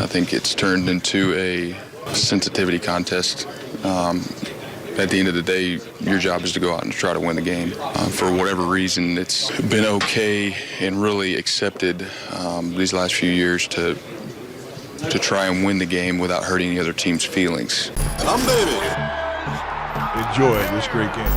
I think it's turned into a sensitivity contest. At the end of the day, your job is to go out and try to win the game. For whatever reason, it's been okay and really accepted these last few years to try and win the game without hurting the other team's feelings. Enjoy this great game.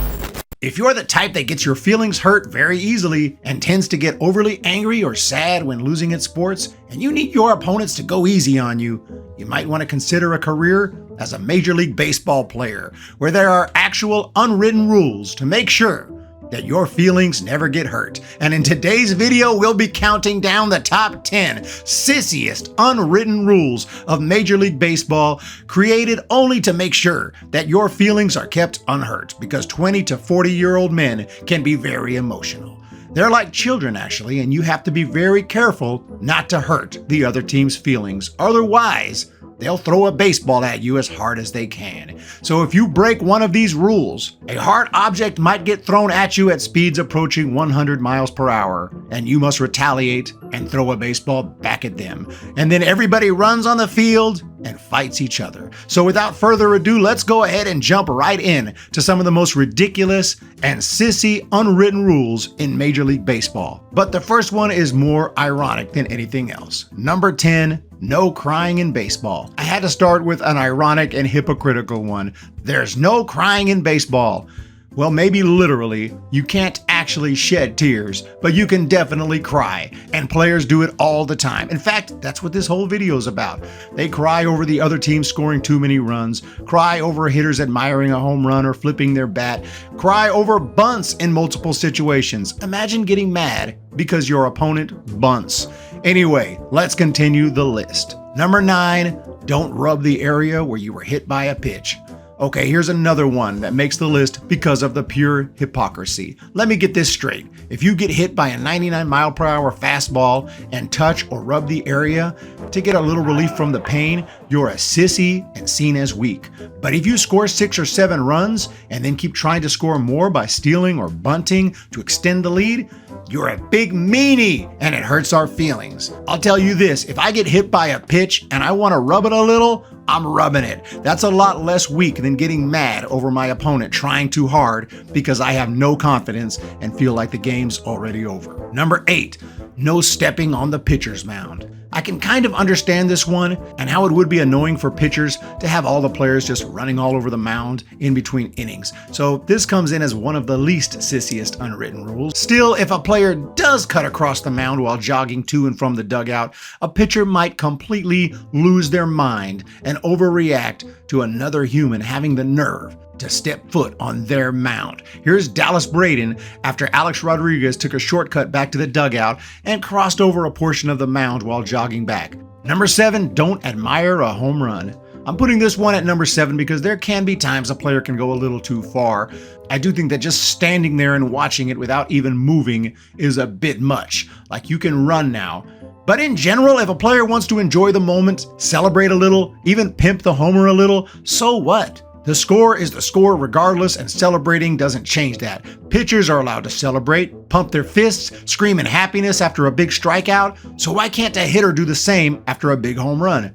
If you're the type that gets your feelings hurt very easily and tends to get overly angry or sad when losing at sports, and you need your opponents to go easy on you, you might want to consider a career as a Major League Baseball player, where there are actual unwritten rules to make sure that your feelings never get hurt. And in today's video, we'll be counting down the top 10 sissiest unwritten rules of Major League Baseball, created only to make sure that your feelings are kept unhurt, because 20 to 40-year-old men can be very emotional. They're like children, actually, and you have to be very careful not to hurt the other team's feelings. Otherwise, they'll throw a baseball at you as hard as they can. So if you break one of these rules, a hard object might get thrown at you at speeds approaching 100 miles per hour, and you must retaliate and throw a baseball back at them. And then everybody runs on the field and fights each other. So without further ado, let's go ahead and jump right in to some of the most ridiculous and sissy unwritten rules in Major League Baseball. But the first one is more ironic than anything else. Number 10, no crying in baseball. I had to start with an ironic and hypocritical one. There's no crying in baseball. Well, maybe literally, you can't actually shed tears, but you can definitely cry, and players do it all the time. In fact, that's what this whole video is about. They cry over the other team scoring too many runs, cry over hitters admiring a home run or flipping their bat, cry over bunts in multiple situations. Imagine getting mad because your opponent bunts. Anyway, let's continue the list. Number 9, don't rub the area where you were hit by a pitch. Okay, here's another one that makes the list because of the pure hypocrisy. Let me get this straight. If you get hit by a 99-mile-per-hour fastball and touch or rub the area to get a little relief from the pain, you're a sissy and seen as weak. But if you score 6 or 7 runs and then keep trying to score more by stealing or bunting to extend the lead, you're a big meanie and it hurts our feelings. I'll tell you this, if I get hit by a pitch and I want to rub it a little, I'm rubbing it. That's a lot less weak than getting mad over my opponent trying too hard because I have no confidence and feel like the game's already over. Number 8, no stepping on the pitcher's mound. I can kind of understand this one and how it would be annoying for pitchers to have all the players just running all over the mound in between innings. So this comes in as one of the least sissiest unwritten rules. Still, if a player does cut across the mound while jogging to and from the dugout, a pitcher might completely lose their mind and overreact to another human having the nerve to step foot on their mound. Here's Dallas Braden after Alex Rodriguez took a shortcut back to the dugout and crossed over a portion of the mound while jogging back. Number 7, don't admire a home run. I'm putting this one at number 7 because there can be times a player can go a little too far. I do think that just standing there and watching it without even moving is a bit much. Like, you can run now. But in general, if a player wants to enjoy the moment, celebrate a little, even pimp the homer a little, so what? The score is the score regardless, and celebrating doesn't change that. Pitchers are allowed to celebrate, pump their fists, scream in happiness after a big strikeout, so why can't a hitter do the same after a big home run?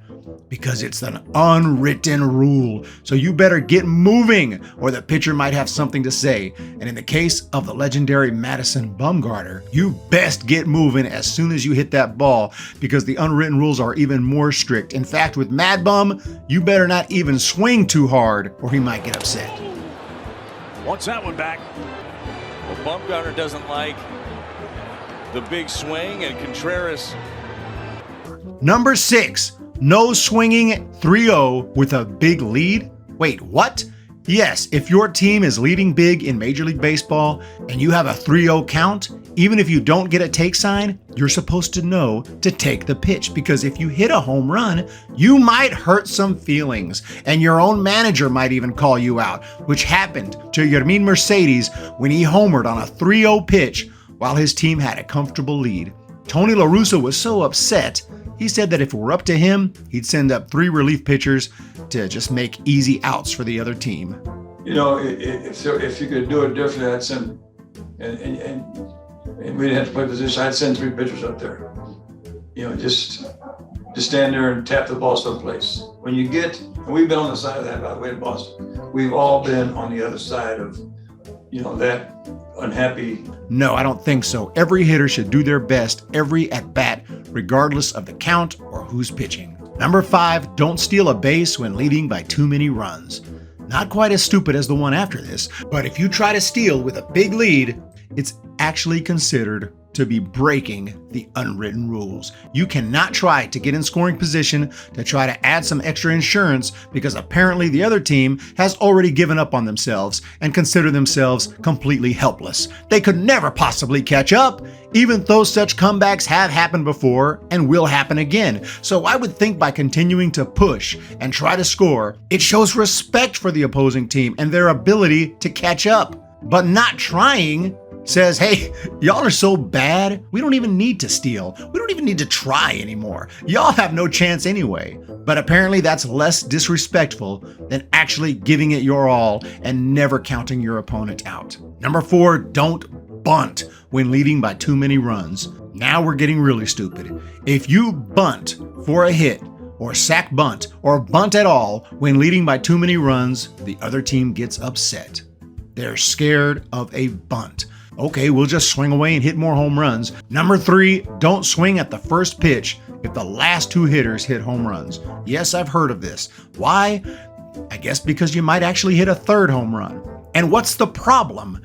Because it's an unwritten rule. So you better get moving or the pitcher might have something to say. And in the case of the legendary Madison Bumgarner, you best get moving as soon as you hit that ball, because the unwritten rules are even more strict. In fact, with Mad Bum, you better not even swing too hard or he might get upset. Wants that one back. Well, Bumgarner doesn't like the big swing, and Contreras. Number 6. No swinging 3-0 with a big lead? Wait, what? Yes, if your team is leading big in Major League Baseball and you have a 3-0 count, even if you don't get a take sign, you're supposed to know to take the pitch, because if you hit a home run, you might hurt some feelings, and your own manager might even call you out, which happened to Yermin Mercedes when he homered on a 3-0 pitch while his team had a comfortable lead. Tony La Russa was so upset, he said that if it were up to him, he'd send up 3 relief pitchers to just make easy outs for the other team. You know, if you could do it differently, I'd send, and we didn't have to play position, I'd send 3 pitchers up there. You know, just to stand there and tap the ball someplace. When you get, and we've been on the side of that, by the way, in Boston, we've all been on the other side of, that unhappy. No, I don't think so. Every hitter should do their best every at-bat, regardless of the count or who's pitching. Number 5, don't steal a base when leading by too many runs. Not quite as stupid as the one after this, but if you try to steal with a big lead, it's actually considered to be breaking the unwritten rules. You cannot try to get in scoring position to try to add some extra insurance because apparently the other team has already given up on themselves and consider themselves completely helpless. They could never possibly catch up, even though such comebacks have happened before and will happen again. So I would think by continuing to push and try to score, it shows respect for the opposing team and their ability to catch up. But not trying says, hey, y'all are so bad, we don't even need to steal. We don't even need to try anymore. Y'all have no chance anyway. But apparently that's less disrespectful than actually giving it your all and never counting your opponent out. Number 4, don't bunt when leading by too many runs. Now we're getting really stupid. If you bunt for a hit, or sack bunt, or bunt at all when leading by too many runs, the other team gets upset. They're scared of a bunt. Okay, we'll just swing away and hit more home runs. Number 3, don't swing at the first pitch if the last 2 hitters hit home runs. Yes, I've heard of this. Why? I guess because you might actually hit a 3rd home run. And what's the problem?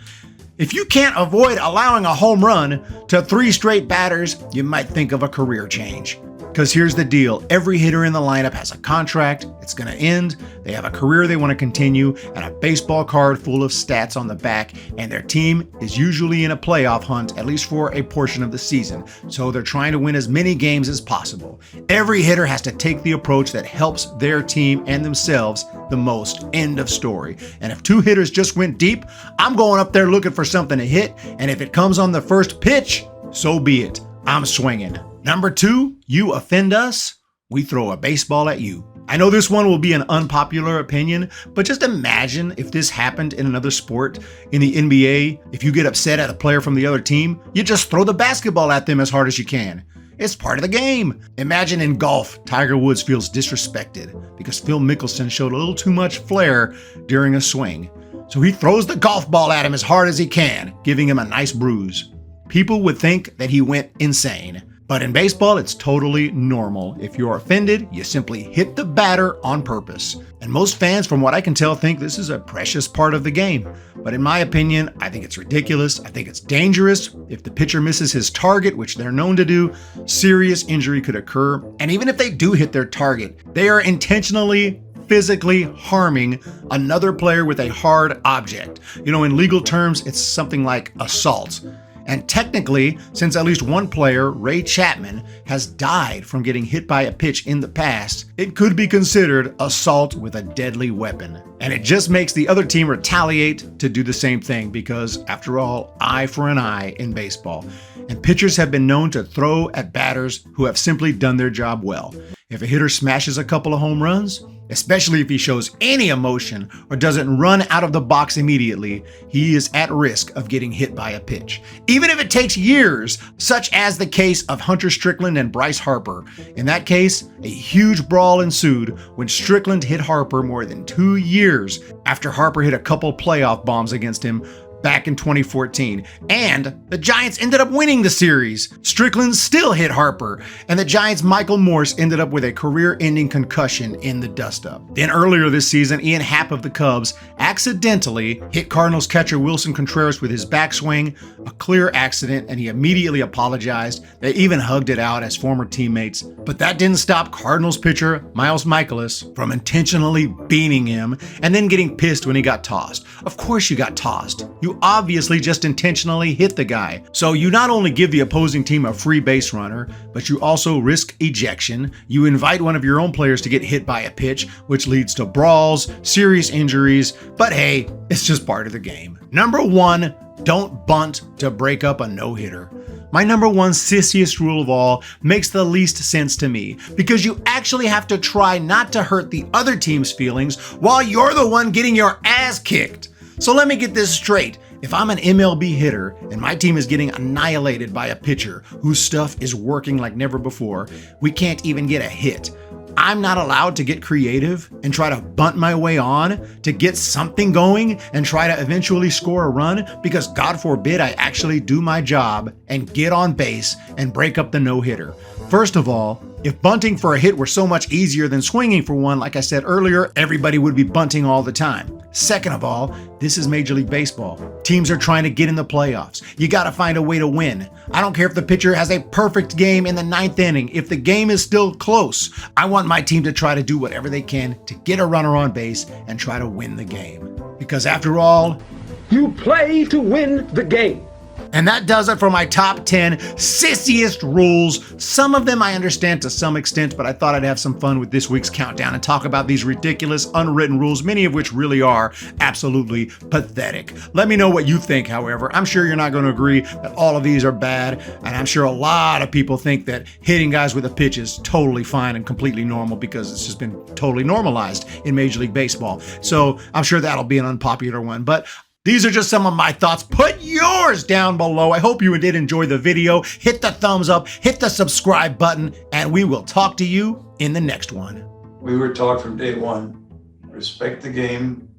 If you can't avoid allowing a home run to 3 straight batters, you might think of a career change. Because here's the deal, every hitter in the lineup has a contract, it's going to end, they have a career they want to continue, and a baseball card full of stats on the back, and their team is usually in a playoff hunt, at least for a portion of the season. So they're trying to win as many games as possible. Every hitter has to take the approach that helps their team and themselves the most, end of story. And if 2 hitters just went deep, I'm going up there looking for something to hit, and if it comes on the first pitch, so be it. I'm swinging. Number 2, you offend us, we throw a baseball at you. I know this one will be an unpopular opinion, but just imagine if this happened in another sport. In the NBA, if you get upset at a player from the other team, you just throw the basketball at them as hard as you can. It's part of the game. Imagine in golf, Tiger Woods feels disrespected because Phil Mickelson showed a little too much flair during a swing. So he throws the golf ball at him as hard as he can, giving him a nice bruise. People would think that he went insane. But in baseball, it's totally normal. If you're offended, you simply hit the batter on purpose. And most fans, from what I can tell, think this is a precious part of the game. But in my opinion, I think it's ridiculous. I think it's dangerous. If the pitcher misses his target, which they're known to do, serious injury could occur. And even if they do hit their target, they are intentionally physically harming another player with a hard object. In legal terms, it's something like assault. And technically, since at least one player, Ray Chapman, has died from getting hit by a pitch in the past, it could be considered assault with a deadly weapon. And it just makes the other team retaliate to do the same thing because, after all, eye for an eye in baseball. And pitchers have been known to throw at batters who have simply done their job well. If a hitter smashes a couple of home runs, especially if he shows any emotion or doesn't run out of the box immediately, he is at risk of getting hit by a pitch. Even if it takes years, such as the case of Hunter Strickland and Bryce Harper. In that case, a huge brawl ensued when Strickland hit Harper more than 2 years after Harper hit a couple playoff bombs against him back in 2014. And the Giants ended up winning the series. Strickland still hit Harper, and the Giants' Michael Morse ended up with a career-ending concussion in the dust-up. Then earlier this season, Ian Happ of the Cubs accidentally hit Cardinals catcher Wilson Contreras with his backswing, a clear accident, and he immediately apologized. They even hugged it out as former teammates. But that didn't stop Cardinals pitcher Miles Mikolas from intentionally beaning him and then getting pissed when he got tossed. Of course you got tossed. You obviously just intentionally hit the guy. So you not only give the opposing team a free base runner, but you also risk ejection. You invite one of your own players to get hit by a pitch, which leads to brawls, serious injuries. But hey, it's just part of the game. Number 1, don't bunt to break up a no-hitter. My number 1 sissiest rule of all makes the least sense to me because you actually have to try not to hurt the other team's feelings while you're the one getting your ass kicked. So let me get this straight. If I'm an MLB hitter and my team is getting annihilated by a pitcher whose stuff is working like never before, we can't even get a hit, I'm not allowed to get creative and try to bunt my way on to get something going and try to eventually score a run, because God forbid I actually do my job and get on base and break up the no-hitter. First of all, if bunting for a hit were so much easier than swinging for one, like I said earlier, everybody would be bunting all the time. Second of all, this is Major League Baseball. Teams are trying to get in the playoffs. You got to find a way to win. I don't care if the pitcher has a perfect game in the 9th inning. If the game is still close, I want my team to try to do whatever they can to get a runner on base and try to win the game. Because after all, you play to win the game. And that does it for my top 10 sissiest rules. Some of them I understand to some extent, but I thought I'd have some fun with this week's countdown and talk about these ridiculous unwritten rules, many of which really are absolutely pathetic. Let me know what you think, however. I'm sure you're not going to agree that all of these are bad, and I'm sure a lot of people think that hitting guys with a pitch is totally fine and completely normal because it's just been totally normalized in Major League Baseball. So I'm sure that'll be an unpopular one, but these are just some of my thoughts. Put yours down below. I hope you did enjoy the video. Hit the thumbs up, hit the subscribe button, and we will talk to you in the next one. We were taught from day one, respect the game,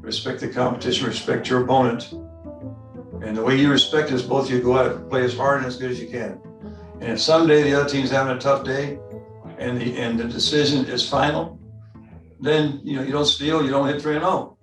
respect the competition, respect your opponent. And the way you respect is both you go out and play as hard and as good as you can. And if someday the other team's having a tough day and the decision is final, then you don't steal, you don't hit 3-0.